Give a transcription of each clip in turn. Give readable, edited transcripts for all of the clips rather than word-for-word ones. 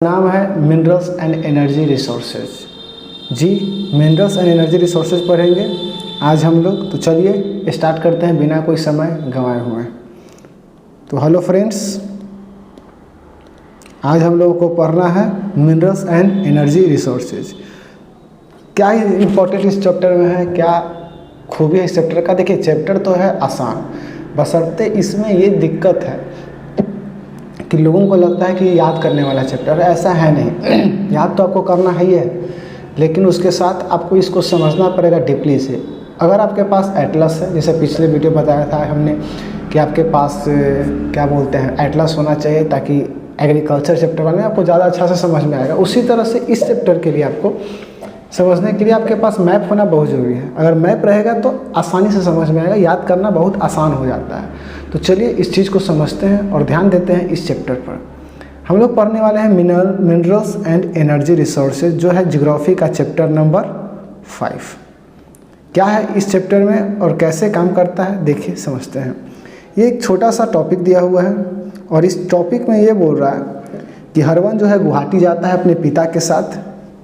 नाम है minerals and energy resources. जी, मिनरल्स एंड एनर्जी रिसोर्सेज पढ़ेंगे आज हम लोग। तो चलिए स्टार्ट करते हैं बिना कोई समय गंवाए हुए। तो हेलो फ्रेंड्स, आज हम लोगों को पढ़ना है मिनरल्स एंड एनर्जी रिसोर्सेज। क्या इम्पोर्टेंट इस चैप्टर में है, क्या खूबी है इस चैप्टर का? देखिए, चैप्टर तो है आसान, बशर्ते इसमें ये दिक्कत है कि लोगों को लगता है कि याद करने वाला चैप्टर है। ऐसा है नहीं याद तो आपको करना ही है, लेकिन उसके साथ आपको इसको समझना पड़ेगा डीपली से। अगर आपके पास एटलस है, जैसे पिछले वीडियो बताया था हमने कि आपके पास क्या बोलते हैं एटलस होना चाहिए, ताकि एग्रीकल्चर चैप्टर वाले आपको ज़्यादा अच्छा से समझ में आएगा। उसी तरह से इस चैप्टर के लिए आपको समझने के लिए आपके पास मैप होना बहुत ज़रूरी है। अगर मैप रहेगा तो आसानी से समझ में आएगा, याद करना बहुत आसान हो जाता है। तो चलिए इस चीज़ को समझते हैं और ध्यान देते हैं इस चैप्टर पर। हम लोग पढ़ने वाले हैं मिनरल्स एंड एनर्जी रिसोर्सेज, जो है ज्योग्राफी का चैप्टर नंबर 5। क्या है इस चैप्टर में और कैसे काम करता है, देखिए समझते हैं। ये एक छोटा सा टॉपिक दिया हुआ है और इस टॉपिक में ये बोल रहा है कि हरवन जो है गुवाहाटी जाता है अपने पिता के साथ,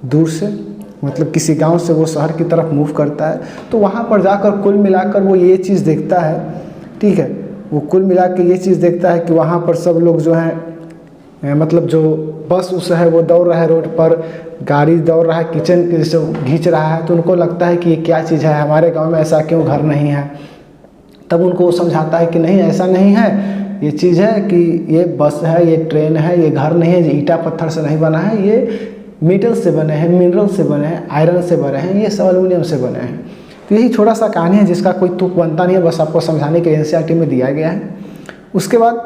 दूर से, मतलब किसी गांव से वो शहर की तरफ मूव करता है। तो वहाँ पर जाकर कुल मिलाकर वो ये चीज़ देखता है, ठीक है, वो कुल मिला के ये चीज़ देखता है कि वहाँ पर सब लोग जो हैं, मतलब जो बस उस है वो दौड़ रहा है रोड पर, गाड़ी दौड़ रहा है, किचन जैसे खींच रहा है। तो उनको लगता है कि ये क्या चीज़ है, हमारे गांव में ऐसा क्यों घर नहीं है। तब उनको वो समझाता है कि नहीं, ऐसा नहीं है, ये चीज़ है कि ये बस है, ये ट्रेन है, ये घर नहीं है, ये ईटा पत्थर से नहीं बना है, ये मेटल से बने हैं, मिनरल से बने हैं, आयरन से बने हैं, ये सब एल्युमिनियम से बने हैं। तो यही छोटा सा कहानी है जिसका कोई तुक बनता नहीं है, बस आपको समझाने के लिए एनसीईआरटी में दिया गया है। उसके बाद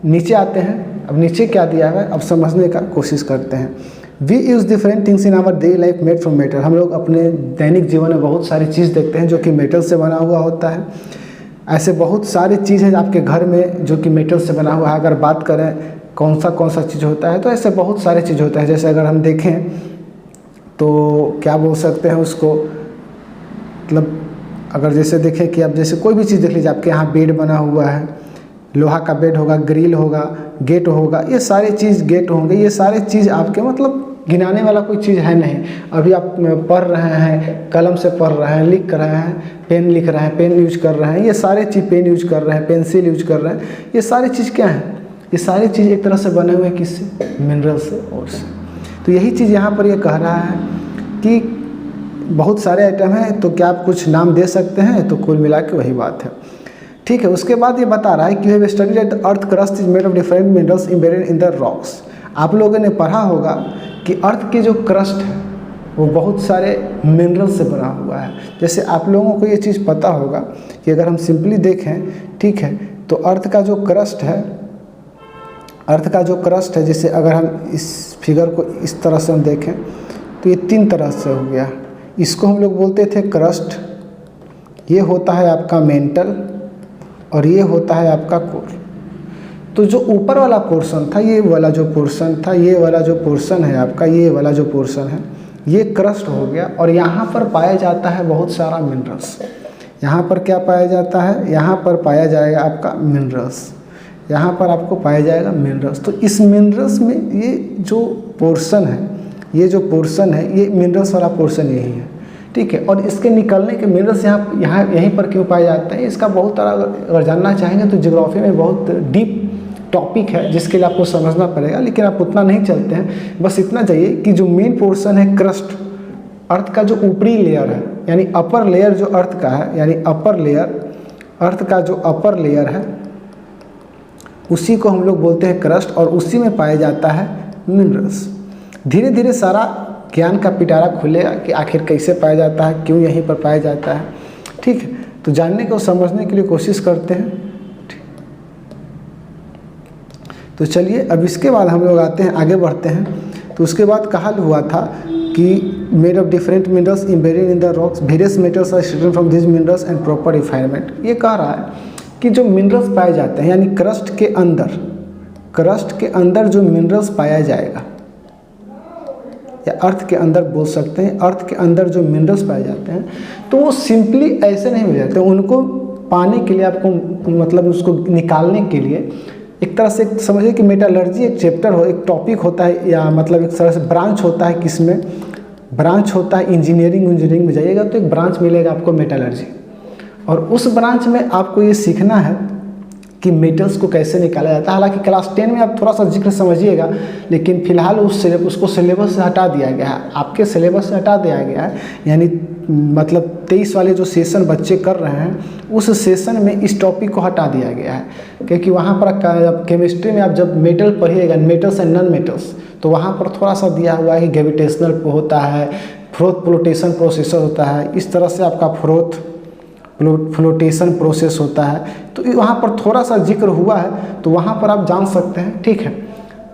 नीचे आते हैं। अब नीचे क्या दिया है, अब समझने का कोशिश करते हैं। We use different things in our daily life made from metal. हम लोग अपने दैनिक जीवन में बहुत सारी चीज़ देखते हैं जो कि मेटल से बना हुआ होता है। ऐसे बहुत सारी चीज़ें आपके घर में जो कि मेटल से बना हुआ है। अगर बात करें कौन सा चीज़ होता है, तो ऐसे बहुत सारे चीज़ होता है। जैसे अगर हम देखें तो क्या बोल सकते हैं उसको, मतलब अगर जैसे देखें कि आप जैसे कोई भी चीज़ देख लीजिए, आपके यहाँ बेड बना हुआ है, लोहा का बेड होगा, ग्रिल होगा, गेट होगा, ये सारे चीज़ गेट होंगे, ये सारे चीज़ आपके मतलब गिनाने वाला कोई चीज़ है नहीं। अभी आप पढ़ रहे हैं, कलम से पढ़ रहे हैं, लिख रहे हैं, पेन लिख रहे हैं, पेन यूज कर रहे हैं, ये सारे चीज़ पेन यूज कर रहे हैं, पेंसिल यूज कर रहे हैं, ये सारी चीज़ क्या है, ये सारी चीज़ एक तरह से बने हुए किससे, मिनरल से और से। तो यही चीज़ यहाँ पर ये कह रहा है कि बहुत सारे आइटम हैं, तो क्या आप कुछ नाम दे सकते हैं? तो कुल मिला के वही बात है, ठीक है। उसके बाद ये बता रहा है कि you have studied that the earth crust is made of different minerals embedded in the rocks. आप लोगों ने पढ़ा होगा कि अर्थ की जो क्रस्ट है वो बहुत सारे मिनरल से बना हुआ है। जैसे आप लोगों को ये चीज़ पता होगा कि अगर हम सिंपली देखें, ठीक है, तो अर्थ का जो क्रस्ट है, जैसे अगर हम इस फिगर को इस तरह से हम देखें तो ये 3 तरह से हो गया। इसको हम लोग बोलते थे क्रस्ट, ये होता है आपका मेंटल और ये होता है आपका कोर। तो जो ऊपर वाला पोर्शन था, ये वाला जो पोर्शन था, ये वाला जो पोर्शन है आपका, ये वाला जो पोर्शन है, ये क्रस्ट हो गया। और यहाँ पर पाया जाता है बहुत सारा मिनरल्स। यहाँ पर क्या पाया जाता है, यहाँ पर पाया जाएगा आपका मिनरल्स, यहाँ पर आपको पाया जाएगा मिनरल्स। तो इस मिनरल्स में ये जो पोर्शन है, ये मिनरल्स वाला पोर्शन यही है, ठीक है। और इसके निकलने के मिनरल्स यहीं पर क्यों पाए जाते हैं, इसका बहुत तरह अगर जानना चाहेंगे तो ज्योग्राफी में बहुत डीप टॉपिक है जिसके लिए आपको समझना पड़ेगा, लेकिन आप उतना नहीं चलते हैं। बस इतना चाहिए कि जो मेन पोर्शन है क्रस्ट, अर्थ का जो ऊपरी लेयर है, यानी अपर लेयर जो अर्थ का है, यानी अपर लेयर, अर्थ का जो अपर लेयर है, उसी को हम लोग बोलते हैं क्रस्ट, और उसी में पाया जाता है मिनरल्स। धीरे धीरे सारा ज्ञान का पिटारा खुलेगा कि आखिर कैसे पाया जाता है, क्यों यहीं पर पाया जाता है, ठीक है। तो जानने को समझने के लिए कोशिश करते हैं। तो चलिए अब इसके बाद हम लोग आते हैं, आगे बढ़ते हैं। तो उसके बाद कहा हुआ था कि made of different minerals embedded in the rocks, various metals are extracted from this minerals and proper refinement. ये कह रहा है कि जो मिनरल्स पाए जाते हैं, यानी क्रस्ट के अंदर जो मिनरल्स पाया जाएगा, या अर्थ के अंदर बोल सकते हैं, अर्थ के अंदर जो मिनरल्स पाए जाते हैं, तो वो सिंपली ऐसे नहीं मिल जाते। उनको पाने के लिए आपको, मतलब उसको निकालने के लिए एक तरह से समझिए कि मेटालर्जी एक चैप्टर हो, एक टॉपिक होता है, या मतलब एक तरह से ब्रांच होता है। किसमें ब्रांच होता है? इंजीनियरिंग में जाइएगा तो एक ब्रांच मिलेगा आपको मेटालर्जी, और उस ब्रांच में आपको ये सीखना है कि मेटल्स को कैसे निकाला जाता है। हालांकि क्लास 10 में आप थोड़ा सा जिक्र समझिएगा, लेकिन फिलहाल उसको सिलेबस से हटा दिया गया है, आपके सिलेबस से हटा दिया गया है। यानी मतलब 23 वाले जो सेशन बच्चे कर रहे हैं उस सेशन में इस टॉपिक को हटा दिया गया है, क्योंकि वहाँ पर केमिस्ट्री में आप जब मेटल पढ़िएगा, मेटल्स एंड नॉन मेटल्स, तो वहाँ पर थोड़ा सा दिया हुआ है कि ग्रेविटेशनल होता है, फ्लोटेशन प्रोसेसर होता है, इस तरह से आपका फ्लोटेशन प्रोसेस होता है, तो वहाँ पर थोड़ा सा जिक्र हुआ है, तो वहाँ पर आप जान सकते हैं, ठीक है।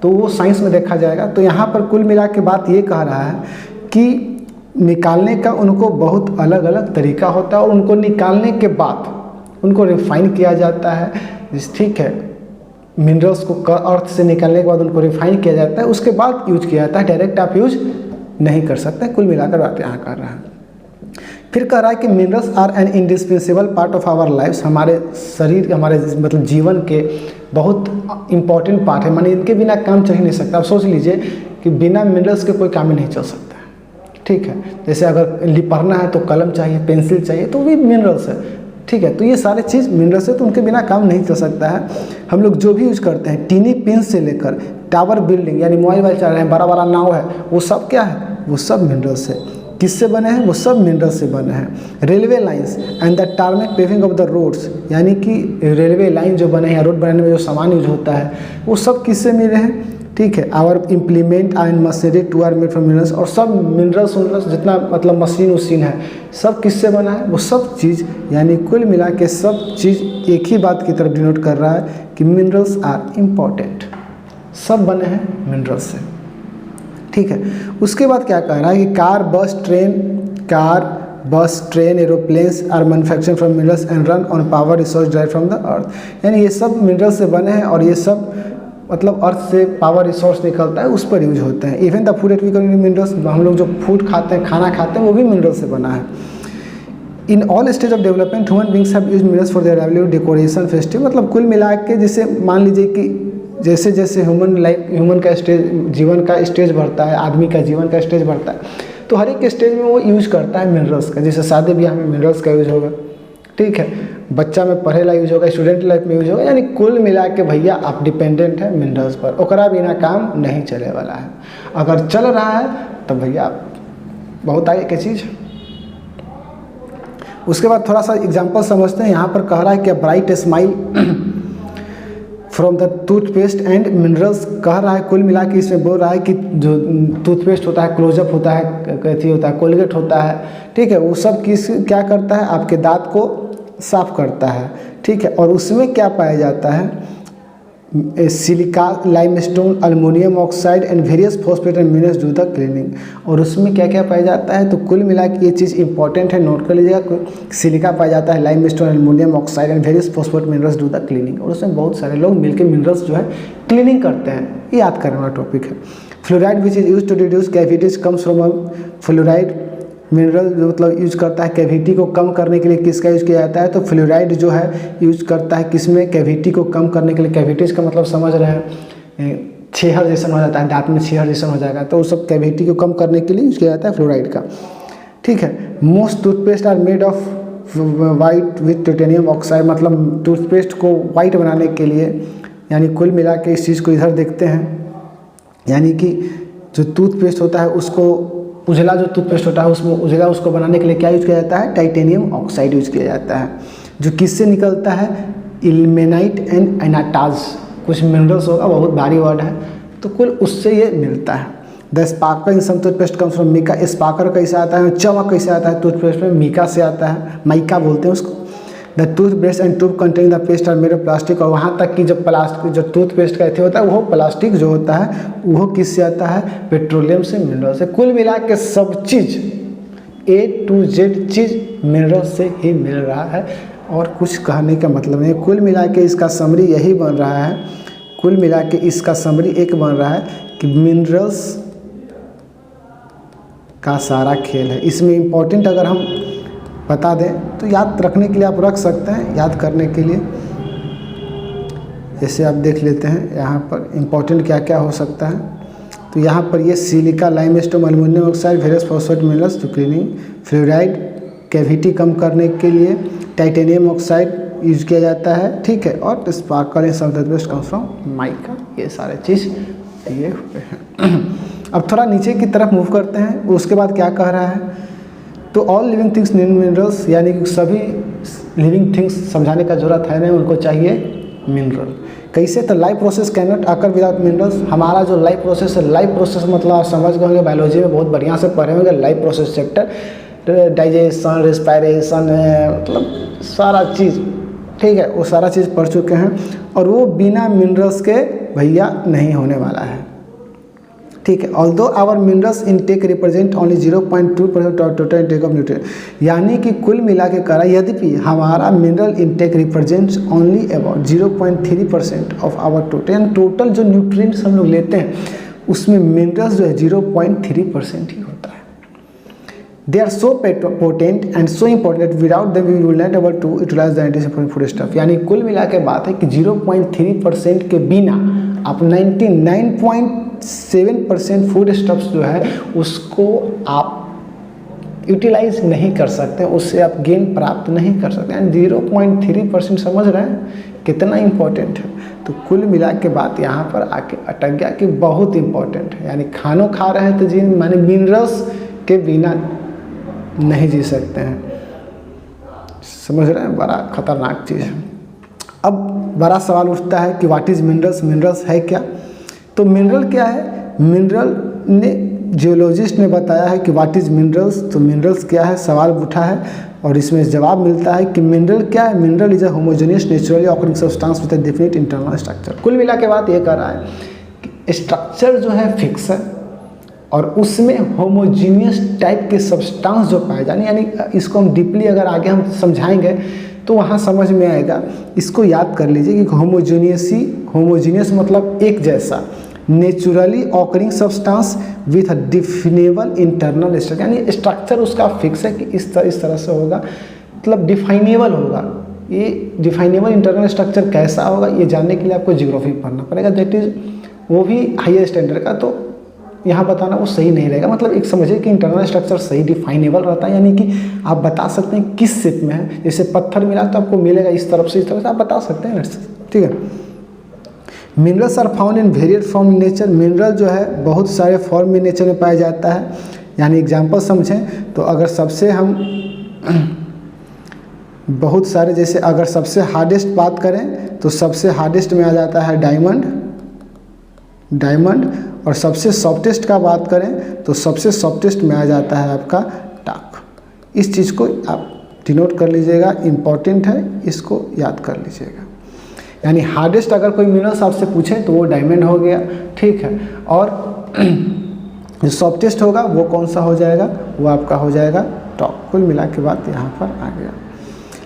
तो वो साइंस में देखा जाएगा। तो यहाँ पर कुल मिला के बात ये कह रहा है कि निकालने का उनको बहुत अलग अलग तरीका होता है, और उनको निकालने के बाद उनको रिफाइन किया जाता है, ठीक है। मिनरल्स को अर्थ से निकालने के बाद उनको रिफाइन किया जाता है, उसके बाद यूज किया जाता है, डायरेक्ट आप यूज नहीं कर सकते। कुल मिलाकर बात यहाँ कर रहा है। फिर कह रहा है कि minerals are an indispensable part of our lifes, हमारे शरीर, हमारे मतलब जीवन के बहुत इंपॉर्टेंट पार्ट है, माने इनके बिना काम चल ही नहीं सकता। आप सोच लीजिए कि बिना मिनरल्स के कोई काम ही नहीं चल सकता है, ठीक है। जैसे अगर पढ़ना है तो कलम चाहिए, पेंसिल चाहिए, तो भी मिनरल्स है, ठीक है। तो ये सारे चीज़ मिनरल्स है, तो उनके बिना काम नहीं चल सकता है। हम लोग जो भी यूज करते हैं, टीनी पिन से लेकर टावर बिल्डिंग, यानी मोबाइल चल रहे हैं, बड़ा बड़ा नाव है, वो सब क्या है? वो सब मिनरल्स है। किससे बने हैं? वो सब मिनरल्स से बने हैं। Railway lines and the tarmac paving of the roads, यानी कि रेलवे लाइन जो बने हैं, रोड बनाने में जो सामान यूज होता है, वो सब किससे मिले हैं? ठीक है। Our implement and machinery too are made from minerals, और सब मिनरल्स जितना मतलब मशीन है, सब किससे बना है? वो सब चीज़, यानी कुल मिला के सब चीज़ एक ही बात की तरफ डिनोट कर रहा है कि मिनरल्स आर इम्पॉर्टेंट, सब बने हैं मिनरल्स से, ठीक है। उसके बाद क्या कह रहा है कि car bus train aeroplanes are manufactured from minerals and run on power resource drive from the earth, यानी ये सब मिनरल्स से बने हैं, और ये सब मतलब अर्थ से पावर रिसोर्स निकलता है, उस पर यूज होते हैं। Even the food eat we consume minerals, हम लोग जो फूड खाते हैं, खाना खाते हैं, वो भी मिनरल से बना है। In all stage of development human beings have used minerals for their livelihood, decoration, festive, मतलब कुल मिला के जैसे मान लीजिए कि जैसे जैसे ह्यूमन का स्टेज, जीवन का स्टेज बढ़ता है, आदमी का जीवन का स्टेज बढ़ता है, तो हर एक स्टेज में वो यूज करता है मिनरल्स का। जैसे शादी ब्याह में मिनरल्स का यूज होगा, ठीक है, बच्चा में पढ़े ला यूज होगा, स्टूडेंट लाइफ में यूज होगा, यानी कुल मिला के भैया आप डिपेंडेंट है मिनरल्स पर, ओकरा बिना काम नहीं चले वाला है। अगर चल रहा है तो भैया बहुत आगे की चीज़। उसके बाद थोड़ा सा एग्जाम्पल समझते हैं। यहाँ पर कह रहा है कि bright smile from the toothpaste and minerals, कह रहा है कुल मिला के इसमें बोल रहा है कि जो टूथपेस्ट होता है, क्लोजअप होता है, कैथी होता है, कोलगेट होता है, ठीक है, वो सब क्या करता है? आपके दांत को साफ करता है, ठीक है। और उसमें क्या पाया जाता है? Silica, limestone, aluminium oxide and various phosphate and minerals do the cleaning, और उसमें क्या क्या पाया जाता है? तो कुल मिला के ये चीज़ इंपॉर्टेंट है, नोट कर लीजिएगा। सिलिका पाया जाता है, limestone, aluminium oxide and various phosphate minerals do the cleaning, और उसमें बहुत सारे लोग मिलकर मिनरल्स जो है क्लीनिंग करते हैं। ये याद करने वाला टॉपिक है। Fluoride which is use to reduce cavities comes from fluoride, mineral जो मतलब यूज करता है कैविटी को कम करने के लिए, किसका यूज किया जाता है? तो फ्लोराइड जो है यूज करता है किसमें? कैविटी को कम करने के लिए। कैविटीज का मतलब समझ रहे हैं, छेहर जैसा हो जाता है, दांत में छेहर जैसा हो जाएगा, तो उस सब कैविटी को कम करने के लिए यूज किया जाता है फ्लोराइड का, ठीक है। Most toothpaste are made of white with titanium oxide, मतलब टूथपेस्ट को वाइट बनाने के लिए, यानी कुल मिला के इस चीज़ को इधर देखते हैं, यानी कि जो टूथपेस्ट होता है उसको, उजला जो टूथपेस्ट होता है उसमें उजला उसको बनाने के लिए क्या यूज किया जाता है? टाइटेनियम ऑक्साइड यूज किया जाता है, जो किससे निकलता है? इल्मेनाइट एंड एनाटाज, कुछ मिनरल्स होगा, बहुत भारी वर्ड है, तो कुल उससे ये मिलता है। The sparkle in some toothpaste comes from mica, sparkle कैसे आता है? चमक कैसे आता है? टूथपेस्ट में मीका से आता है, माइका बोलते हैं उसको। The toothbrush and tube containing the paste are made of plastic, और वहाँ तक कि जब प्लास्टिक, जो टूथपेस्ट का होता है वो प्लास्टिक जो होता है वो किससे आता है? पेट्रोलियम से, मिनरल से। कुल मिला के सब चीज़ A to Z cheese mineral से ही मिल रहा है, और कुछ कहने का मतलब नहीं। कुल मिला के इसका समरी यही बन रहा है, कुल मिला के इसका समरी एक बन रहा है कि मिनरल्स का सारा खेल है। इसमें इम्पोर्टेंट अगर हम बता दें तो याद रखने के लिए आप रख सकते हैं, याद करने के लिए जैसे आप देख लेते हैं यहाँ पर इम्पोर्टेंट क्या क्या हो सकता है। तो यहाँ पर ये silica, limestone, aluminium oxide, various phosphate minerals to cleaning, fluoride cavity कम करने के लिए, टाइटेनियम ऑक्साइड यूज किया जाता है, ठीक है, और स्पार्कल इन सब वेस्ट कम्स फ्रॉम माइका। ये सारे चीज़ दिए हुए हैं। अब थोड़ा नीचे की तरफ मूव करते हैं, उसके बाद क्या कह रहा है, तो all living things need minerals, यानी कि सभी लिविंग थिंग्स समझाने का जरूरत है नहीं, उनको चाहिए मिनरल। कैसे, तो life process can not occur without minerals. हमारा जो लाइफ प्रोसेस है, लाइफ प्रोसेस मतलब आप समझ गए होंगे, बायोलॉजी में बहुत बढ़िया से पढ़े होंगे life process chapter, digestion, respiration, मतलब सारा चीज़, ठीक है, वो सारा चीज़ पढ़ चुके हैं, और वो बिना मिनरल्स के भैया नहीं होने वाला है, ठीक है। Although our minerals intake represent only 0.2% of total intake of nutrient, यानी कि कुल मिला के करा, यद्यपि हमारा mineral intake represents only about 0.3% of our total, यानी टोटल जो न्यूट्रिएंट्स हम लोग लेते हैं उसमें मिनरल्स जो है 0.3% ही होता है। They are so potent and so important that without them we will not able to utilize the anti food stuff। यानी कुल मिला के बात है कि 0.3% के बिना आप 99.7% फूड स्टफ्स जो है उसको आप यूटिलाइज नहीं कर सकते, उससे आप गेन प्राप्त नहीं कर सकते। यानी 0.3% समझ रहे हैं कितना इम्पोर्टेंट है। तो कुल मिला के बात यहाँ पर आके अटक गया कि बहुत इम्पोर्टेंट है, यानी खानों खा रहे हैं तो जी माने मिनरल्स के बिना नहीं जी सकते हैं, समझ रहे हैं, बड़ा खतरनाक चीज़ है। अब बड़ा सवाल उठता है कि व्हाट इज़ मिनरल्स, मिनरल्स है क्या। तो मिनरल क्या है, मिनरल ने जियोलॉजिस्ट ने बताया है कि व्हाट इज़ मिनरल्स। तो मिनरल्स क्या है, सवाल उठा है और इसमें जवाब मिलता है कि मिनरल क्या है, mineral is a homogeneous naturally occurring substance with a definite internal structure. कुल मिला के बात ये कर रहा है कि स्ट्रक्चर जो है फिक्स है और उसमें होमोजीनियस टाइप के सब्सटेंस जो पाए जाने, यानी इसको हम डीपली अगर आगे हम समझाएंगे तो वहाँ समझ में आएगा। इसको याद कर लीजिए कि होमोजीनियस मतलब एक जैसा, naturally occurring substance with a definable internal structure, यानी स्ट्रक्चर उसका फिक्स है कि इस तरह से होगा, मतलब डिफाइनेबल होगा। ये डिफाइनेबल इंटरनल स्ट्रक्चर कैसा होगा ये जानने के लिए आपको ज्योग्राफी पढ़ना पड़ेगा, दैट इज़ वो भी हाईयर स्टैंडर्ड का। तो यहाँ बताना वो सही नहीं रहेगा, मतलब एक समझिए कि इंटरनल स्ट्रक्चर सही डिफाइनेबल रहता है, यानी कि आप बता सकते हैं किस शेप में है। जैसे पत्थर मिला तो आपको मिलेगा इस तरफ से, इस तरह से आप बता सकते हैं, ठीक है। Minerals are found in varied form in nature. Mineral जो है बहुत सारे फॉर्म में नेचर में पाया जाता है, यानी एग्जाम्पल समझें तो अगर सबसे हम बहुत सारे, जैसे अगर सबसे हार्डेस्ट बात करें तो सबसे हार्डेस्ट में आ जाता है डायमंड, और सबसे सॉफ्टेस्ट का बात करें तो सबसे सॉफ्टेस्ट में आ जाता है आपका टाक। इस चीज़ को आप डिनोट कर लीजिएगा, इम्पॉर्टेंट है, इसको याद कर लीजिएगा। यानी हार्डेस्ट अगर कोई मिनरल्स आपसे पूछे तो वो डायमंड हो गया, ठीक है, और जो सॉफ्टेस्ट होगा वो कौन सा हो जाएगा, वो आपका हो जाएगा टॉक। कुल मिला के बात यहाँ पर आ गया।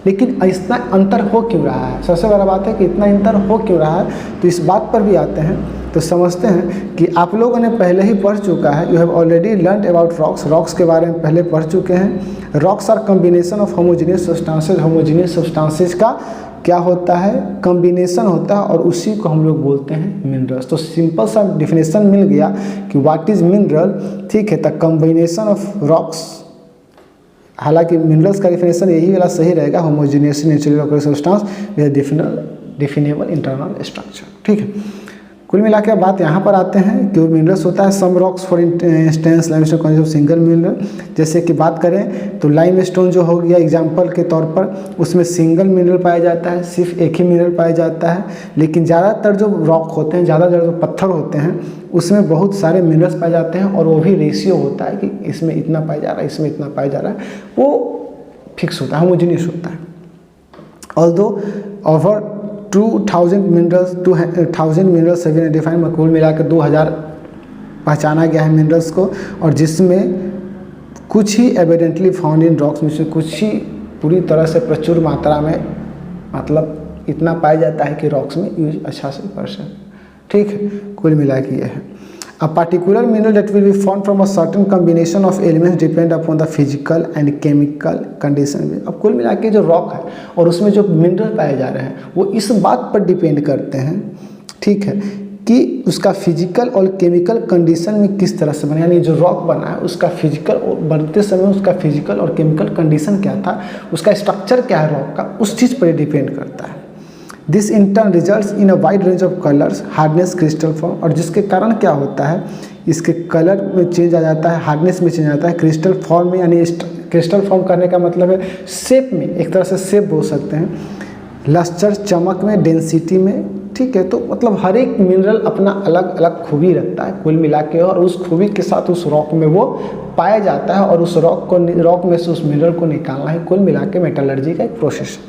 लेकिन इतना अंतर हो क्यों रहा है, सबसे बड़ा बात है कि इतना अंतर हो क्यों रहा है, तो इस बात पर भी आते हैं। तो समझते हैं कि आप लोगों ने पहले ही पढ़ चुका है, you have already learn about rocks. Rocks के बारे में पहले पढ़ चुके हैं। Rocks are combination of homogeneous substances. Homogeneous substances का क्या होता है, कम्बिनेशन होता है, और उसी को हम लोग बोलते हैं मिनरल्स। तो सिंपल सा डिफिनेशन मिल गया कि व्हाट इज मिनरल, ठीक है। द कम्बिनेशन ऑफ रॉक्स, हालांकि मिनरल्स का डिफिनेशन यही वाला सही रहेगा, homogeneous naturally occurring substance with definable internal structure, ठीक है। कुल मिला के बात यहाँ पर आते हैं कि वो मिनरल्स होता है। Some rocks for instance limestone consist of single mineral. जैसे कि बात करें तो लाइमस्टोन जो हो गया एग्जांपल के तौर पर, उसमें सिंगल मिनरल पाया जाता है, सिर्फ एक ही मिनरल पाया जाता है। लेकिन ज़्यादातर जो रॉक होते हैं, ज़्यादातर जो पत्थर होते हैं, उसमें बहुत सारे मिनरल्स पाए जाते हैं, और वो भी रेशियो होता है कि इसमें इतना पाया जा रहा है, इसमें इतना पाया जा रहा है, वो फिक्स होता है, होमोजीनियस होता है। ऑल्दो ओवर 2000 मिनरल्स 2000 मिनरल्स सभी ने डिफाइन में, कुल मिला कर 2000 पहचाना गया है मिनरल्स को, और जिसमें कुछ ही एविडेंटली फाउंड इन रॉक्स, में से कुछ ही पूरी तरह से प्रचुर मात्रा में, मतलब इतना पाया जाता है कि रॉक्स में यूज अच्छा से कर सकते, ठीक है। कुल मिला के ये है। A particular mineral that will be formed from a certain combination of elements depend upon the physical and chemical condition. अब कुल मिला के जो रॉक है और उसमें जो मिनरल पाए जा रहे हैं वो इस बात पर डिपेंड करते हैं, ठीक है, कि उसका फिजिकल और केमिकल कंडीशन में किस तरह से बना, यानी जो रॉक बना है उसका फिजिकल बनते समय उसका फिजिकल और केमिकल कंडीशन क्या था, उसका स्ट्रक्चर क्या है रॉक का, उस चीज़ पर डिपेंड करता है। This in turn results in a wide range of colours, hardness, crystal form, और जिसके कारण क्या होता है इसके कलर में चेंज आ जाता है, हार्डनेस में चेंज आ जाता है, क्रिस्टल फॉर्म में, यानी क्रिस्टल फॉर्म करने का मतलब है शेप में, एक तरह से शेप बोल सकते हैं, लस्टर, चमक में, डेंसिटी में, ठीक है। तो मतलब हर एक मिनरल अपना अलग अलग खूबी रखता है कुल मिला के, और उस खूबी के साथ उस रॉक में वो पाया जाता है, और उस रॉक में से उस मिनरल को निकालना है कुल मिला के मेटलर्जी का एक प्रोसेस,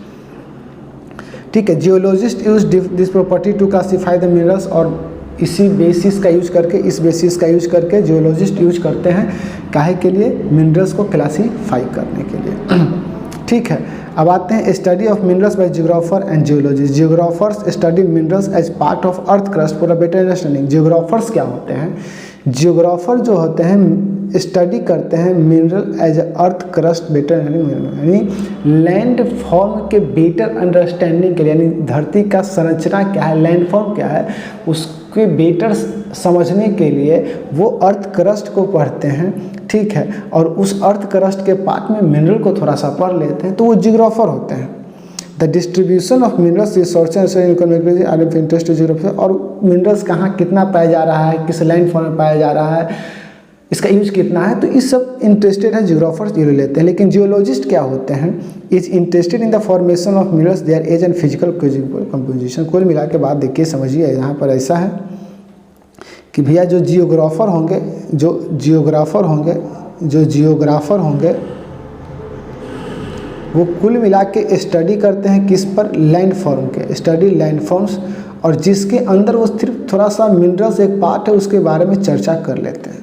ठीक है। Geologist use this property to classify the minerals, और इसी बेसिस का यूज करके, इस बेसिस का यूज करके जियोलॉजिस्ट यूज करते हैं काहे के लिए, मिनरल्स को क्लासीफाई करने के लिए, ठीक है। अब आते हैं study of minerals by geographer and geologist. Geographers study minerals as part of earth crust for a better understanding. Geographers क्या होते हैं, जियोग्राफर जो होते हैं स्टडी करते हैं mineral as earth crust better, यानी लैंड फॉर्म के बेटर अंडरस्टैंडिंग के लिए, यानी धरती का संरचना क्या है, लैंड फॉर्म क्या है, उसके बेटर समझने के लिए वो अर्थ क्रस्ट को पढ़ते हैं, ठीक है, और उस अर्थ क्रस्ट के पार्ट में मिनरल को थोड़ा सा पढ़ लेते हैं, तो वो जियोग्राफर होते हैं। The distribution of minerals resources are of interest to geographer, और मिनरल्स कहाँ कितना पाया जा रहा है, किस लैंड फॉर्म में पाया जा रहा है, इसका यूज कितना है, तो इस सब इंटरेस्टेड है जियोग्राफर्स, ये लेते हैं। लेकिन जियोलॉजिस्ट क्या होते हैं, is interested in the formation of minerals, their age and physical composition. कुल मिला के बाद देखिए समझिए, यहाँ पर ऐसा है कि भैया जो जियोग्राफर होंगे वो कुल मिला के स्टडी करते हैं किस पर, लैंड फॉर्म के, स्टडी लैंड फॉर्म्स, और जिसके अंदर वो सिर्फ थोड़ा सा मिनरल्स एक पार्ट है उसके बारे में चर्चा कर लेते हैं।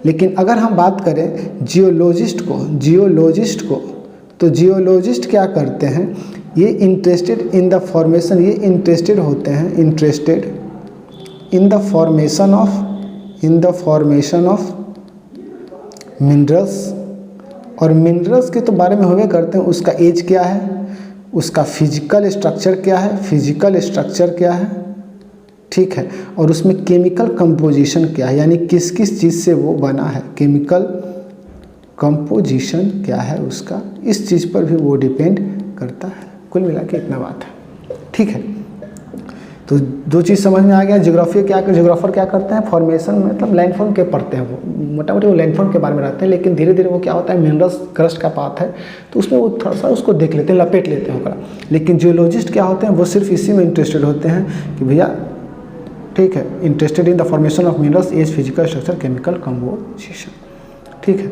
लेकिन अगर हम बात करें जियोलॉजिस्ट को, तो जियोलॉजिस्ट क्या करते हैं, ये इंटरेस्टेड इन द फॉर्मेशन, ये इंटरेस्टेड होते हैं, interested in the formation of minerals, और मिनरल्स के तो बारे में हुए करते हैं, उसका एज क्या है, उसका फिजिकल स्ट्रक्चर क्या है, ठीक है, और उसमें केमिकल कंपोजिशन क्या है, यानी किस किस चीज़ से वो बना है, केमिकल कंपोजिशन क्या है उसका, इस चीज़ पर भी वो डिपेंड करता है। कुल मिला के इतना बात है, ठीक है। तो दो चीज़ समझ में आ गया। जियोग्राफर क्या करते हैं, फॉर्मेशन मतलब लैंड फॉर्म के पढ़ते हैं, वो मोटा मोटी वो लैंड फॉर्म के बारे में रहते हैं, लेकिन धीरे धीरे वो क्या होता है, मिनरल्स क्रस्ट का पार्ट है तो उसमें वो थोड़ा सा उसको देख लेते हैं, लपेट लेते हैं होगा। लेकिन जियोलॉजिस्ट क्या होते हैं, वो सिर्फ इसी में इंटरेस्टेड होते हैं कि भैया ठीक है, interested in the formation of minerals, age, physical structure, chemical composition, ठीक है।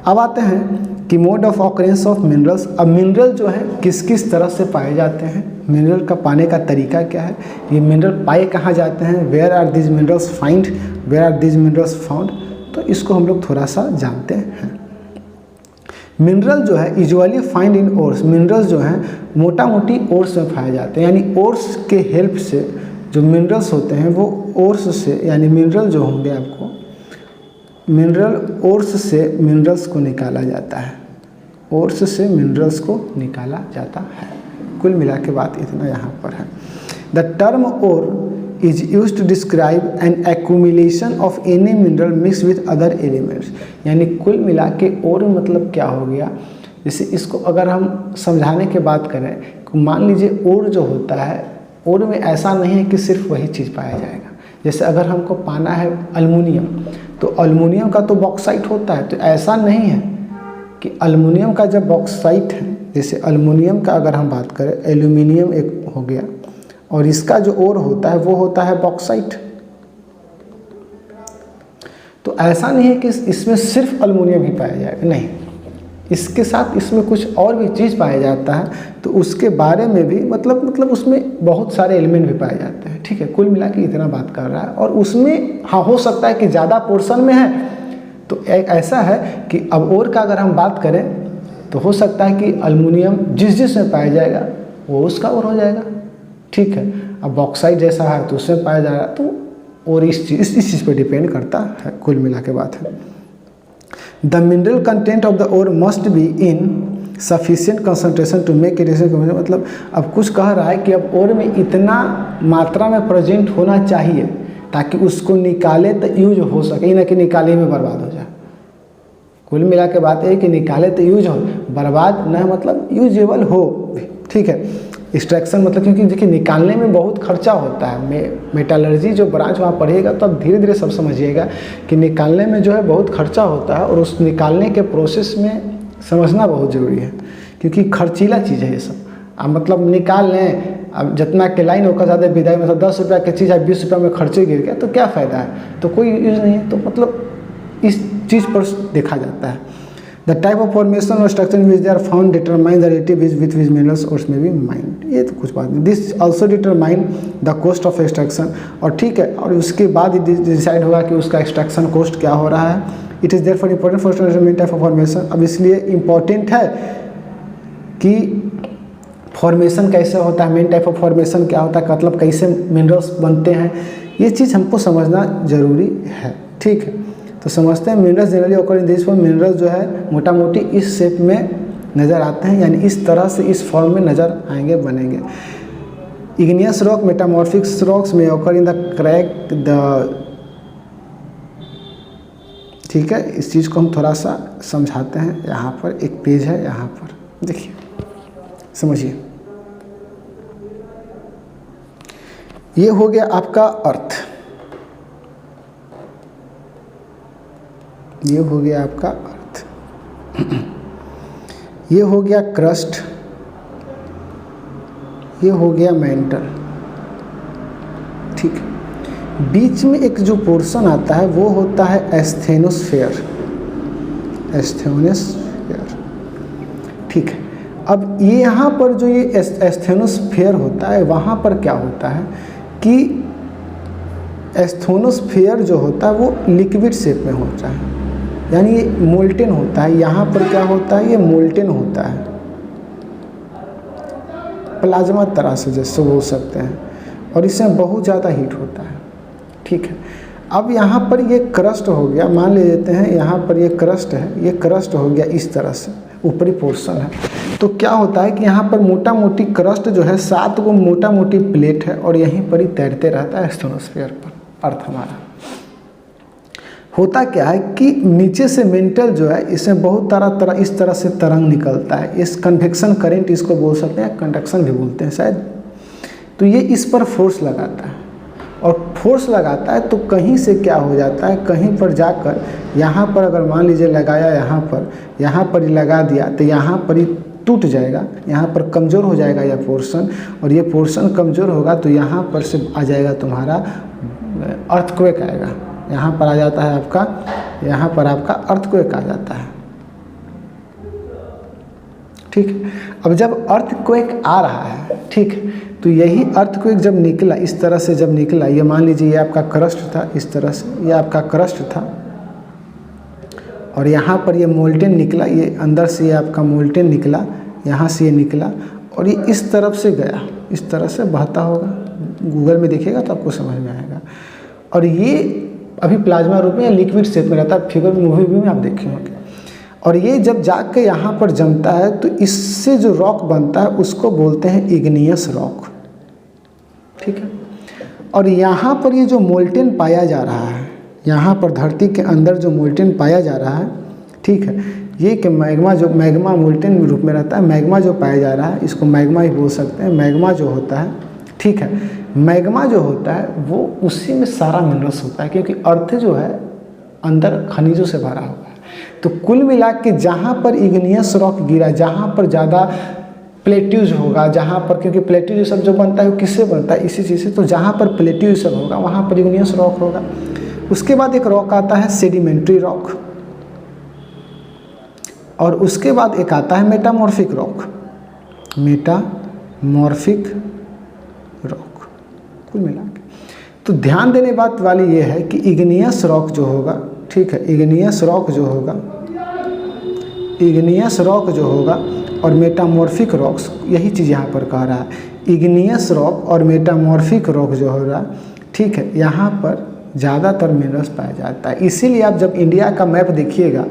अब आते हैं कि mode of occurrence of minerals. अब मिनरल जो है किस किस तरह से पाए जाते हैं, मिनरल का पाने का तरीका क्या है, ये मिनरल पाए कहाँ जाते हैं, where are these minerals find, where are these minerals found, तो इसको हम लोग थोड़ा सा जानते हैं। मिनरल जो है usually find in ores, minerals जो हैं मोटा मोटी ओर्स में पाए जाते हैं, यानी ओर्स के हेल्प से जो मिनरल्स होते हैं वो ओर्स से, यानी मिनरल जो होंगे आपको, मिनरल ओर्स से मिनरल्स को निकाला जाता है, ओर्स से मिनरल्स को निकाला जाता है। कुल मिला के बात इतना यहाँ पर है। The term ore is use to describe an accumulation of any mineral mix with other elements, यानी कुल मिला के ओर मतलब क्या हो गया, जैसे इसको अगर हम समझाने के बात करें, मान लीजिए ओर जो होता है, ओर में ऐसा नहीं है कि सिर्फ वही चीज़ पाया जाएगा। जैसे अगर हमको पाना है अल्मुनियम, तो अल्मुनियम का तो बॉक्साइट होता है, तो ऐसा नहीं है कि अल्मुनियम का जब बॉक्साइट है, जैसे अल्मुनियम का अगर हम बात करें, एल्यूमिनियम एक हो गया, और इसका जो ओर होता है वो होता है बॉक्साइट, तो ऐसा नहीं है कि इसमें सिर्फ अल्मुनियम ही पाया जाएगा, नहीं, इसके साथ इसमें कुछ और भी चीज़ पाया जाता है, तो उसके बारे में भी मतलब उसमें बहुत सारे एलिमेंट भी पाए जाते हैं, ठीक है। कुल मिला के इतना बात कर रहा है, और उसमें हाँ हो सकता है कि ज़्यादा पोर्शन में है, तो एक ऐसा है कि अब और का अगर हम बात करें तो हो सकता है कि अल्मुनियम जिस में पाया जाएगा वो उसका और हो जाएगा, ठीक है। अब बॉक्साइट जैसा है तो उसमें पाया जाएगा, तो और इस चीज़ पर डिपेंड करता है, कुल मिला के बात है। The mineral content of the ore must be in sufficient concentration to make it, मतलब अब कुछ कह रहा है कि अब ओर में इतना मात्रा में प्रेजेंट होना चाहिए ताकि उसको निकाले तो यूज हो सके, ना कि निकाले में बर्बाद हो जाए। कुल मिला के बात है कि निकाले तो यूज हो, बर्बाद ना मतलब यूजेबल हो, ठीक है। एक्सट्रैक्शन मतलब क्योंकि देखिए निकालने में बहुत खर्चा होता है, मेटालर्जी जो ब्रांच वहाँ पढ़िएगा तो अब धीरे धीरे सब समझिएगा कि निकालने में जो है बहुत खर्चा होता है, और उस निकालने के प्रोसेस में समझना बहुत ज़रूरी है, क्योंकि खर्चीला चीज़ है ये सब। अब मतलब निकाल लें, अब जितना के लाइन होगा ज़्यादा विदाई, मतलब 10 रुपया की चीज़ है 20 रुपया में खर्चे गिर गया तो क्या फ़ायदा है, तो कोई यूज़ नहीं है। तो मतलब इस चीज़ पर देखा जाता है। The type of formation or structure which they are found determine the relative with which minerals ore may be mined, ये तो कुछ बात नहीं। This also determine the cost of extraction, और ठीक है, और उसके बाद डिसाइड होगा कि उसका एक्सट्रैक्शन कॉस्ट क्या हो रहा है। It is therefore important for main type of formation, अब इसलिए इम्पॉर्टेंट है कि फॉर्मेशन कैसे होता है, मेन टाइप ऑफ फॉर्मेशन क्या होता है, मतलब कैसे मिनरल्स बनते हैं, ये चीज़ हमको समझना ज़रूरी है, ठीक है। तो समझते हैं minerals generally occur in this form, minerals जो है मोटा मोटी इस शेप में नज़र आते हैं, यानी इस तरह से इस फॉर्म में नज़र आएंगे, बनेंगे। इग्नियस रॉक मेटामॉर्फिक रॉक्स में occur in the crack the, ठीक है। इस चीज़ को हम थोड़ा सा समझाते हैं। यहाँ पर एक पेज है, यहाँ पर देखिए, समझिए। ये हो गया आपका अर्थ, ये हो गया आपका अर्थ, ये हो गया क्रस्ट, ये हो गया मेंटल, ठीक है। बीच में एक जो पोर्शन आता है वो होता है एस्थेनोस्फेयर, एस्थेनोस्फेयर, ठीक है। अब ये यहाँ पर जो ये एस्थेनोस्फेयर होता है, वहाँ पर क्या होता है कि एस्थेनोस्फेयर जो होता है वो लिक्विड शेप में होता है, यानी ये मोल्टेन होता है। यहाँ पर क्या होता है, ये मोल्टेन होता है, प्लाज्मा तरह से जैसे बोल सकते हैं, और इसमें बहुत ज़्यादा हीट होता है, ठीक है। अब यहाँ पर ये क्रस्ट हो गया, मान ले लेते हैं यहाँ पर ये क्रस्ट है, ये क्रस्ट हो गया इस तरह से, ऊपरी पोर्शन है। तो क्या होता है कि यहाँ पर मोटा मोटी क्रस्ट जो है 7 को मोटा मोटी प्लेट है, और यहीं पर ही तैरते रहता है एस्थेनोस्फेयर पर अर्थ हमारा। होता क्या है कि नीचे से मेंटल जो है इसमें बहुत तरह इस तरह से तरंग निकलता है, इस कन्वेक्शन करंट इसको बोल सकते हैं, कंडक्शन भी बोलते हैं शायद। तो ये इस पर फोर्स लगाता है, और फोर्स लगाता है तो कहीं से क्या हो जाता है, कहीं पर जाकर यहाँ पर अगर मान लीजिए लगाया, यहाँ पर ही लगा दिया तो यहाँ पर ही टूट जाएगा, यहाँ पर कमज़ोर हो जाएगा यह पोर्शन, और ये पोर्शन कमज़ोर होगा तो यहाँ पर से आ जाएगा तुम्हारा अर्थक्वेक आएगा, यहाँ पर आ जाता है आपका, यहाँ पर आपका अर्थक्वेक आ जाता है, ठीक है। अब जब अर्थक्वेक आ रहा है, ठीक है, तो यही अर्थक्वेक जब निकला, इस तरह से जब निकला, ये मान लीजिए ये आपका क्रस्ट था, इस तरह से ये आपका क्रस्ट था, और यहाँ पर ये मोल्टेन निकला, ये अंदर से ये आपका मोल्टेन निकला, यहाँ से ये निकला, और ये इस तरफ से गया, इस तरह से बहता होगा, गूगल में देखिएगा तो आपको समझ में आएगा। और ये अभी प्लाज्मा रूप में या लिक्विड शेप में रहता है, फिगर मूवी में आप देखे होंगे। और ये जब जाके यहाँ पर जमता है तो इससे जो रॉक बनता है उसको बोलते हैं इग्नियस रॉक, ठीक है। और यहाँ पर ये जो मोल्टेन पाया जा रहा है, यहाँ पर धरती के अंदर जो मोल्टेन पाया जा रहा है, ठीक है, ये कि मैग्मा जो मैग्मा मोल्टेन रूप में रहता है, मैग्मा जो पाया जा रहा है इसको मैग्मा ही बोल सकते हैं। मैग्मा जो होता है, ठीक है, मैग्मा जो होता है वो उसी में सारा मिनरल्स होता है, क्योंकि अर्थ जो है अंदर खनिजों से भरा हुआ है। तो कुल मिला के जहाँ पर इग्नियस रॉक गिरा, जहाँ पर ज़्यादा प्लेट्यूज होगा, जहाँ पर, क्योंकि प्लेट्यूज सब जो बनता है वो किससे बनता है, इसी चीज़ से, तो जहाँ पर प्लेट्यूज सब होगा वहाँ पर इग्नियस रॉक होगा। उसके बाद एक रॉक आता है सेडिमेंट्री रॉक, और उसके बाद एक आता है मेटामॉर्फिक रॉक, मेटामॉर्फिक रॉक कुल मिला के। तो ध्यान देने बात वाली ये है कि इग्नियस रॉक जो होगा, ठीक है, इग्नियस रॉक जो होगा, इग्नियस रॉक जो होगा और मेटामॉर्फिक रॉक्स, यही चीज़ यहाँ पर कह रहा है, इग्नियस रॉक और मेटामॉर्फिक रॉक जो होगा, ठीक है, यहाँ पर ज़्यादातर मिनरल्स पाया जाता है। इसीलिए आप जब इंडिया का मैप देखिएगा,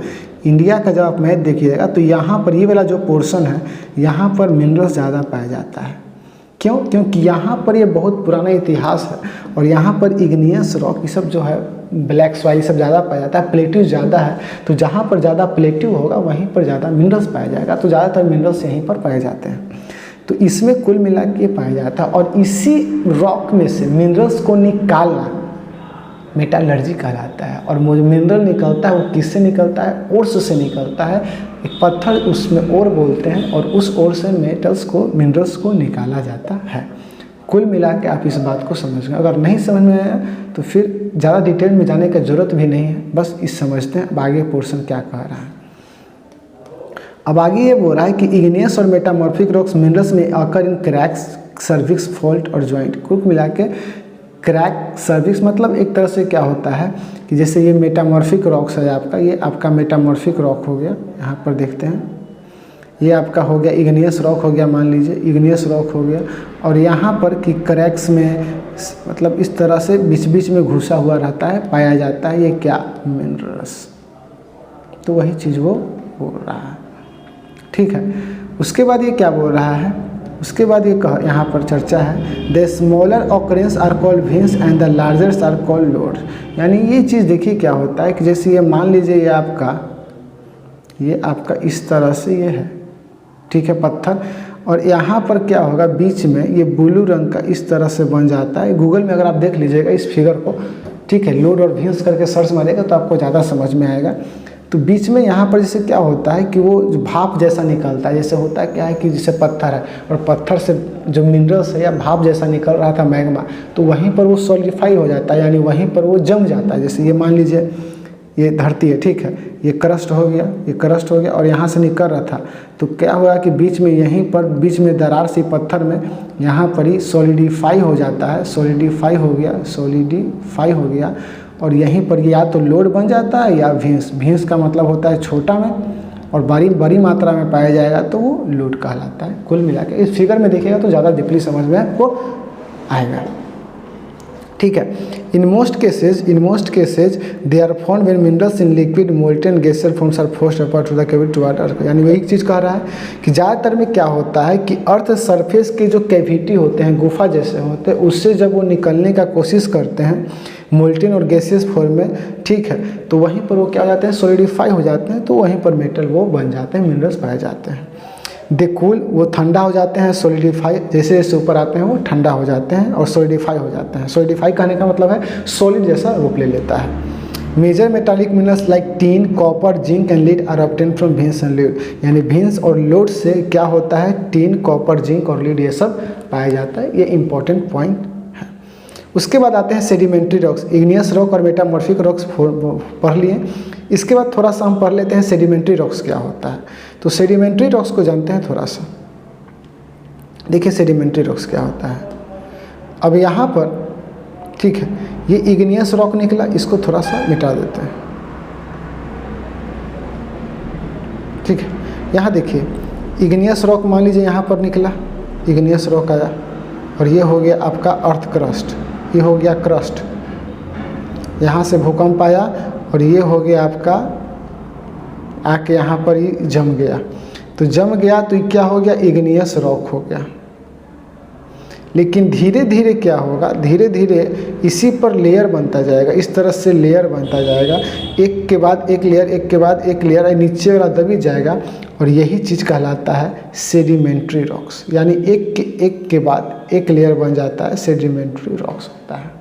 इंडिया का जब आप मैप देखिएगा तो यहाँ पर ये वाला जो पोर्शन है यहाँ पर मिनरल्स ज़्यादा पाया जाता है। क्यों? क्योंकि यहाँ पर ये बहुत पुराना इतिहास है और यहाँ पर इग्नियस रॉक ये सब जो है, ब्लैक सॉइल सब ज़्यादा पाया जाता है, प्लेट्यू ज़्यादा है। तो जहाँ पर ज़्यादा प्लेट्यू होगा वहीं पर ज़्यादा मिनरल्स पाया जाएगा। तो ज़्यादातर मिनरल्स यहीं पर पाए जाते हैं। तो इसमें कुल मिला के पाया जाता है और इसी रॉक में से मिनरल्स को निकालना मेटालर्जी कहलाता है। और वो जो मिनरल निकलता है वो किससे निकलता है? ओर्स से निकलता है। एक पत्थर उसमें ओर बोलते हैं और उस ओर से मिनरल्स को निकाला जाता है। कुल मिला के आप इस बात को समझ गए। अगर नहीं समझ में आया तो फिर ज़्यादा डिटेल में जाने की ज़रूरत भी नहीं है, बस इस समझते हैं अब आगे पोर्शन क्या कह रहा है। अब आगे ये बोल रहा है कि इग्नियस और मेटामॉर्फिक रॉक्स मिनरल्स में अकर इन क्रैक्स, सर्विक्स, फॉल्ट और जॉइंट। कुल मिला के क्रैक, सर्विक्स मतलब एक तरह से क्या होता है कि जैसे ये मेटामॉर्फिक रॉक्स है आपका, ये आपका मेटामॉर्फिक रॉक हो गया। यहाँ पर देखते हैं ये आपका हो गया इग्नियस रॉक हो गया, मान लीजिए इग्नियस रॉक हो गया। और यहाँ पर कि क्रैक्स में मतलब इस तरह से बीच बीच में घुसा हुआ रहता है, पाया जाता है ये क्या? मिनरल्स। तो वही चीज़ वो बोल रहा है, ठीक है। उसके बाद ये क्या बोल रहा है? उसके बाद ये यहाँ पर चर्चा है, the smaller occurrence are called veins and the largers are called lodes. यानी ये चीज़ देखिए क्या होता है कि जैसे ये मान लीजिए ये आपका इस तरह से ये है, ठीक है, पत्थर। और यहाँ पर क्या होगा, बीच में ये ब्लू रंग का इस तरह से बन जाता है। गूगल में अगर आप देख लीजिएगा इस फिगर को, ठीक है, लोड और वेन्स करके सर्च मारिएगा तो आपको ज़्यादा समझ में आएगा। तो बीच में यहाँ पर जैसे क्या होता है कि वो जो भाप जैसा निकलता है, जैसे होता है क्या है कि जैसे पत्थर है और पत्थर से जो मिनरल्स है या भाप जैसा निकल रहा था मैग्मा, तो वहीं पर वो सॉलिडिफाई हो जाता है, यानी वहीं पर वो जम जाता है। जैसे ये मान लीजिए ये धरती है, ठीक है, ये क्रस्ट हो गया, ये क्रस्ट हो गया और यहाँ से निकल रहा था। तो क्या हुआ कि बीच में यहीं पर बीच में दरार सी पत्थर में यहाँ पर ही सॉलिडिफाई हो जाता है, सॉलिडिफाई हो गया और यहीं पर या तो लोड बन जाता है या वेन्स। वेन्स का मतलब होता है छोटा में और बड़ी मात्रा में पाया जाएगा तो वो लोड कहलाता है। कुल मिला के इस फिगर में देखिएगा तो ज़्यादा डीपली समझ में आपको आएगा, ठीक है। In most cases they are found when minerals in liquid molten gaseous forms are forced apart to the cavity to water. यानी वही चीज़ कह रहा है कि ज़्यादातर में क्या होता है कि अर्थ सरफेस के जो कैविटी होते हैं, गुफा जैसे होते हैं, उससे जब वो निकलने का कोशिश करते हैं मोल्टेन और गैसियस फॉर्म में, ठीक है, तो वहीं पर वो क्या हो जाते हैं, सॉलिडिफाई हो जाते हैं। तो वहीं पर मेटल वो बन जाते हैं, मिनरल्स पाए जाते हैं। दे कूल, वो ठंडा हो जाते हैं, सॉलिडिफाई जैसे जैसे ऊपर आते हैं वो ठंडा हो जाते हैं और सॉलिडिफाई हो जाते हैं। सॉलिडिफाई कहने का मतलब है सॉलिड जैसा रूप ले लेता है। Major metallic minerals like tin, copper, zinc and lead are obtained from veins and lead. यानी वेन्स और लोड से क्या होता है, टीन, कॉपर, जिंक और लीड ये सब पाया जाता है। ये इंपॉर्टेंट पॉइंट है। उसके बाद आते हैं सेडिमेंट्री रॉक्स। इग्नियस रॉक और मेटामॉर्फिक रॉक्स पढ़ लिए। इसके बाद थोड़ा सा हम पढ़ लेते हैं सेडिमेंट्री रॉक्स क्या होता है। तो सेडिमेंट्री रॉक्स को जानते हैं थोड़ा सा, देखिए सेडिमेंट्री रॉक्स क्या होता है। अब यहाँ पर, ठीक है, ये इग्नियस रॉक निकला, इसको थोड़ा सा मिटा देते हैं, ठीक है। यहाँ देखिए इग्नियस रॉक मान लीजिए यहाँ पर निकला, इग्नियस रॉक आया और ये हो गया आपका अर्थ क्रस्ट, ये हो गया क्रस्ट। यहाँ से भूकंप आया और ये हो गया आपका आके यहाँ पर ही जम गया। तो जम गया तो क्या हो गया, इग्नियस रॉक हो गया। लेकिन धीरे धीरे क्या होगा, धीरे धीरे इसी पर लेयर बनता जाएगा, इस तरह से लेयर बनता जाएगा, एक के बाद एक लेयर, एक के बाद एक लेयर, नीचे वाला दबी जाएगा और यही चीज़ कहलाता है सेडिमेंट्री रॉक्स। यानी एक के बाद एक लेयर बन जाता है, सेडिमेंट्री रॉक्स होता है।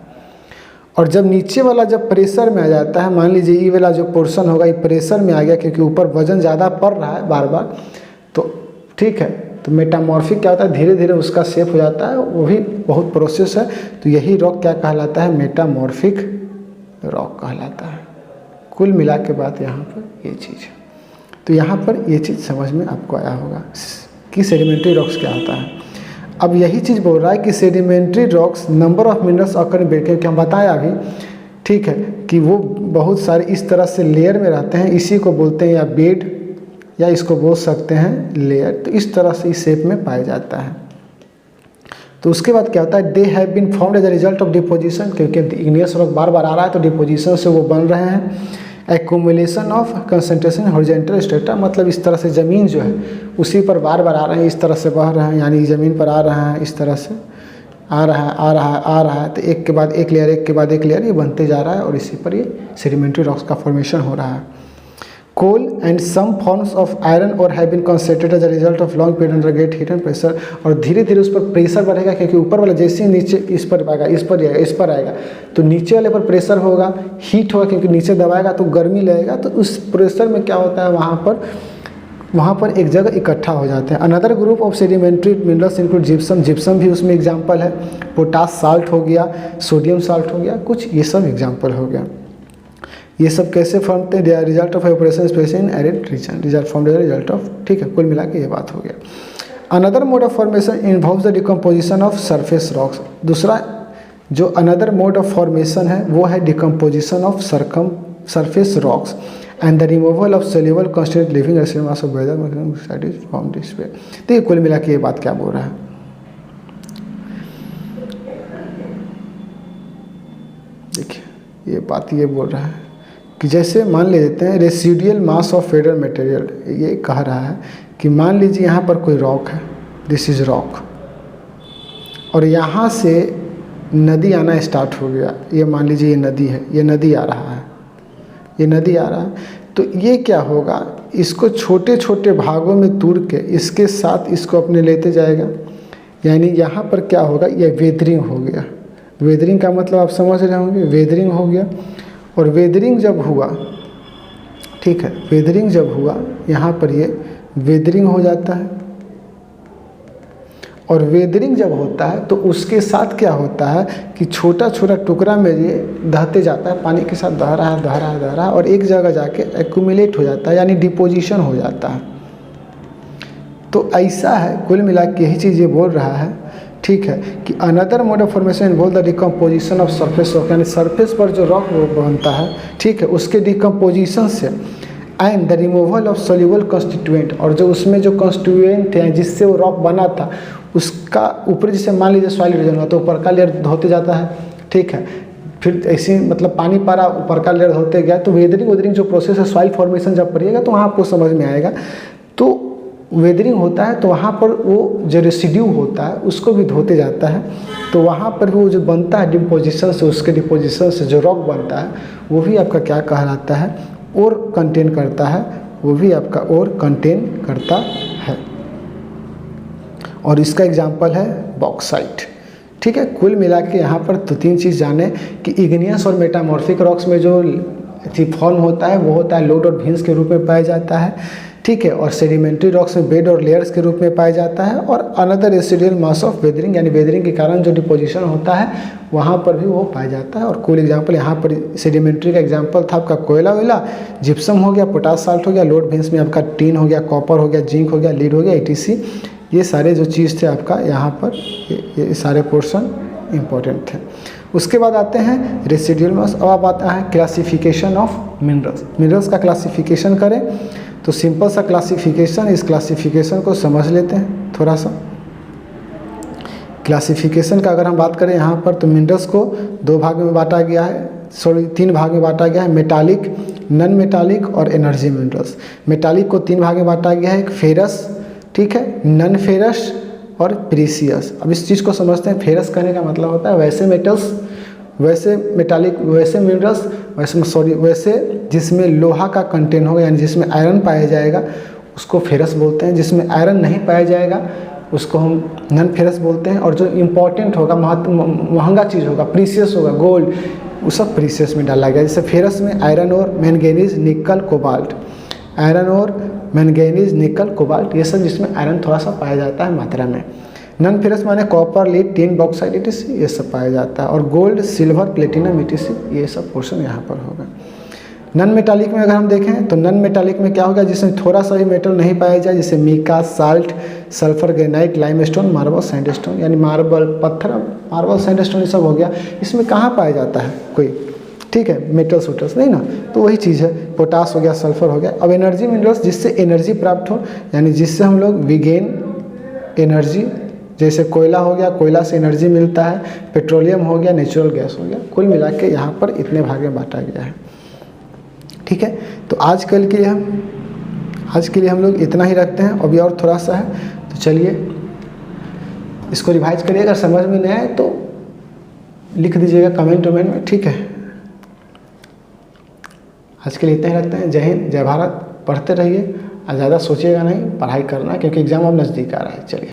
और जब नीचे वाला जब प्रेशर में आ जाता है, मान लीजिए ये वाला जो पोर्शन होगा ये प्रेशर में आ गया क्योंकि ऊपर वजन ज़्यादा पड़ रहा है बार बार, तो ठीक है, तो मेटामॉर्फिक क्या होता है, धीरे धीरे उसका शेप हो जाता है, वो भी बहुत प्रोसेस है। तो यही रॉक क्या कहलाता है, मेटामॉर्फिक रॉक कहलाता है। कुल मिला के बात यहाँ पर ये चीज़ है। तो यहाँ पर ये चीज़ समझ में आपको आया होगा कि सेडिमेंट्री रॉक्स क्या होता है। अब यही चीज़ बोल रहा है कि sedimentary rocks number of minerals occur in bed, क्योंकि हम बताया अभी, ठीक है, कि वो बहुत सारे इस तरह से लेयर में रहते हैं, इसी को बोलते हैं या बेड या इसको बोल सकते हैं लेयर। तो इस तरह से इस शेप में पाया जाता है। तो उसके बाद क्या होता है, they have been formed as a result of deposition, क्योंकि इग्नियस रॉक बार बार आ रहा है तो डिपोजिशन से वो बन रहे हैं। Accumulation of concentration horizontal strata, मतलब इस तरह से ज़मीन जो है उसी पर बार बार आ रहे हैं, इस तरह से बह रहे हैं, यानी ज़मीन पर आ रहा है, इस तरह से आ रहा है आ रहा है आ रहा है, तो एक के बाद एक लेयर एक के बाद एक लेयर ये बनते जा रहा है और इसी पर ये सेडिमेंट्री रॉक्स का फॉर्मेशन हो रहा है। Coal and some forms of iron ore have been concentrated as a result of long period under great heat and pressure, और धीरे धीरे उस पर प्रेशर बढ़ेगा, क्योंकि ऊपर वाला जैसे ही नीचे इस पर आएगा इस पर आएगा इस पर आएगा तो नीचे वाले पर प्रेशर होगा, हीट होगा, क्योंकि नीचे दबाएगा तो गर्मी लगेगा, तो उस प्रेशर में क्या होता है वहाँ पर एक जगह इकट्ठा हो जाते हैं। Another group of sedimentary minerals include gypsum, gypsum भी उसमें एग्जाम्पल है, पोटास साल्ट हो गया, सोडियम साल्ट हो गया, कुछ ये सब एग्जाम्पल हो गया। ये सब कैसे फॉर्म थे, they are result of operation space in arid region, result form result of, ठीक है, कुल मिला के ये बात हो गया। Another mode of formation involves the decomposition of surface rocks, दूसरा जो अनदर मोड ऑफ फॉर्मेशन है वो है decomposition of surface rocks and the removal of soluble constituent living acid mass of weather from this way. तो ये कुल मिला के ये बात क्या बोल रहा है, देखिए ये बात ये बोल रहा है कि जैसे मान लेते हैं रेसिडुअल मास ऑफ फेडर मटेरियल, ये कह रहा है कि मान लीजिए यहाँ पर कोई रॉक है, दिस इज रॉक, और यहाँ से नदी आना स्टार्ट हो गया, ये मान लीजिए ये नदी है, ये नदी आ रहा है, ये नदी आ रहा है, तो ये क्या होगा, इसको छोटे छोटे भागों में तोड़ के इसके साथ इसको अपने लेते जाएगा, यानी यहाँ पर क्या होगा, ये वेदरिंग हो गया। वेदरिंग का मतलब आप समझ रहे होंगे, वेदरिंग हो गया, और वेदरिंग जब हुआ, ठीक है, वेदरिंग जब हुआ यहाँ पर ये वेदरिंग हो जाता है, और वेदरिंग जब होता है तो उसके साथ क्या होता है कि छोटा छोटा टुकड़ा में ये दहते जाता है, पानी के साथ दह रहा है दह रहा है दह रहा है, और एक जगह जाके एक्यूमुलेट हो जाता है, यानी डिपोजिशन हो जाता है। तो ऐसा है, कुल मिला के यही चीज़ ये बोल रहा है, ठीक है, कि another mode of formation involve the decomposition of surface rock, यानी सरफेस पर जो रॉक बनता है, ठीक है, उसके डिकम्पोजिशन से and the removal of soluble constituent, और जो उसमें जो कॉन्स्टिट्यूएंट थे जिससे वो रॉक बना था उसका ऊपर, जैसे मान लीजिए सॉइल इरोजन हुआ तो ऊपर का लेयर धोते जाता है, ठीक है, फिर ऐसे मतलब पानी पारा ऊपर का लेयर धोते गया, तो वेदरिंग जो प्रोसेस है, सॉइल फॉर्मेशन जब पड़िएगा तो वहाँ आपको समझ में आएगा। तो वेदरिंग होता है तो वहाँ पर वो जो रेसिड्यू होता है उसको भी धोते जाता है, तो वहाँ पर वो जो बनता है डिपोजिशन से, उसके डिपोजिशन से जो रॉक बनता है वो भी आपका क्या कहलाता है, और कंटेन करता है, वो भी आपका और कंटेन करता है। और इसका एग्जांपल है बॉक्साइट, ठीक है। कुल मिला के यहाँ पर तो तीन चीज़ जाने कि इग्नियस और मेटामॉर्फिक रॉक्स में जो फॉर्म होता है वो होता है लोड और व्हीन्स के रूप में पाया जाता है, ठीक है, और सेडिमेंट्री रॉक्स में बेड और लेयर्स के रूप में पाया जाता है, और another residual mass of weathering, यानी वेदरिंग के कारण जो डिपोजिशन होता है वहाँ पर भी वो पाया जाता है। और कुल एग्जांपल यहाँ पर सेडिमेंट्री का एग्जांपल था आपका कोयला वोयला, जिप्सम हो गया, पोटास साल्ट हो गया, लोड व्हीन्स में आपका टीन हो गया, कॉपर हो गया, जिंक हो गया, लीड हो गया, ETC, ये सारे जो चीज़ थे आपका यहाँ पर ये सारे पोर्शन इम्पोर्टेंट थे। उसके बाद आते हैं रेसिडुअल मास। अब आप आता है क्लासिफिकेशन ऑफ मिनरल्स। मिनरल्स का क्लासिफिकेशन करें तो सिंपल सा क्लासिफिकेशन, इस क्लासिफिकेशन को समझ लेते हैं थोड़ा सा। क्लासिफिकेशन का अगर हम बात करें यहाँ पर तो मिनरल्स को दो भाग में बांटा गया है, तीन भाग में बांटा गया है, मेटालिक, नॉन मेटालिक और एनर्जी मिनरल्स। मेटालिक को तीन भाग में बांटा गया है, एक फेरस, ठीक है, नॉन फेरस और प्रीसियस। अब इस चीज़ को समझते हैं। फेरस कहने का मतलब होता है वैसे मेटल्स, वैसे मेटालिक, वैसे मिनरल्स, वैसे जिसमें लोहा का कंटेंट होगा, यानी जिसमें आयरन पाया जाएगा उसको फेरस बोलते हैं। जिसमें आयरन नहीं पाया जाएगा उसको हम नॉन फेरस बोलते हैं। और जो इम्पॉर्टेंट होगा, महंगा चीज़ होगा, प्रीसियस होगा, गोल्ड, वो सब प्रीसियस में डाला गया। जैसे फेरस में आयरन और मैंगनीज, निकल, कोबाल्ट, आयरन और मैंगनीज, निकल, कोबाल्ट, ये सब जिसमें आयरन थोड़ा सा पाया जाता है मात्रा में। नॉन फेरस माने copper, lead, tin, bauxite, ETC, ये सब पाया जाता है। और गोल्ड, सिल्वर, प्लेटिनम, ETC, ये सब पोर्शन यहाँ पर होगा। नॉन मेटालिक में अगर हम देखें तो नॉन मेटालिक में क्या होगा, जिसमें थोड़ा सा भी मेटल नहीं पाया जाए, जैसे mica, salt, sulphur, granite, limestone, marble, sandstone, यानी मार्बल, पत्थर, मार्बल, सैंडस्टोन, ये सब हो गया। इसमें कहाँ पाया जाता है कोई, ठीक है, मेटल्स वेटल्स नहीं ना, तो वही चीज़ है। पोटास हो गया, सल्फर हो गया। अब एनर्जी मिनरल्स, जिससे एनर्जी प्राप्त हो, यानी जिससे हम लोग वी गेन एनर्जी जैसे कोयला हो गया, कोयला से एनर्जी मिलता है, पेट्रोलियम हो गया, नेचुरल गैस हो गया, कुल मिला के यहाँ पर इतने भाग में बांटा गया है। ठीक है, तो आज के लिए हम लोग इतना ही रखते हैं। अभी और थोड़ा सा है, तो चलिए इसको रिवाइज करिए। अगर समझ में नहीं आए तो लिख दीजिएगा कमेंट में, ठीक है। आज के लिए इतना ही रखते हैं। जय हिंद, जय भारत। पढ़ते रहिए और ज़्यादा सोचिएगा नहीं, पढ़ाई करना, क्योंकि एग्ज़ाम अब नज़दीक आ रहा है। चलिए।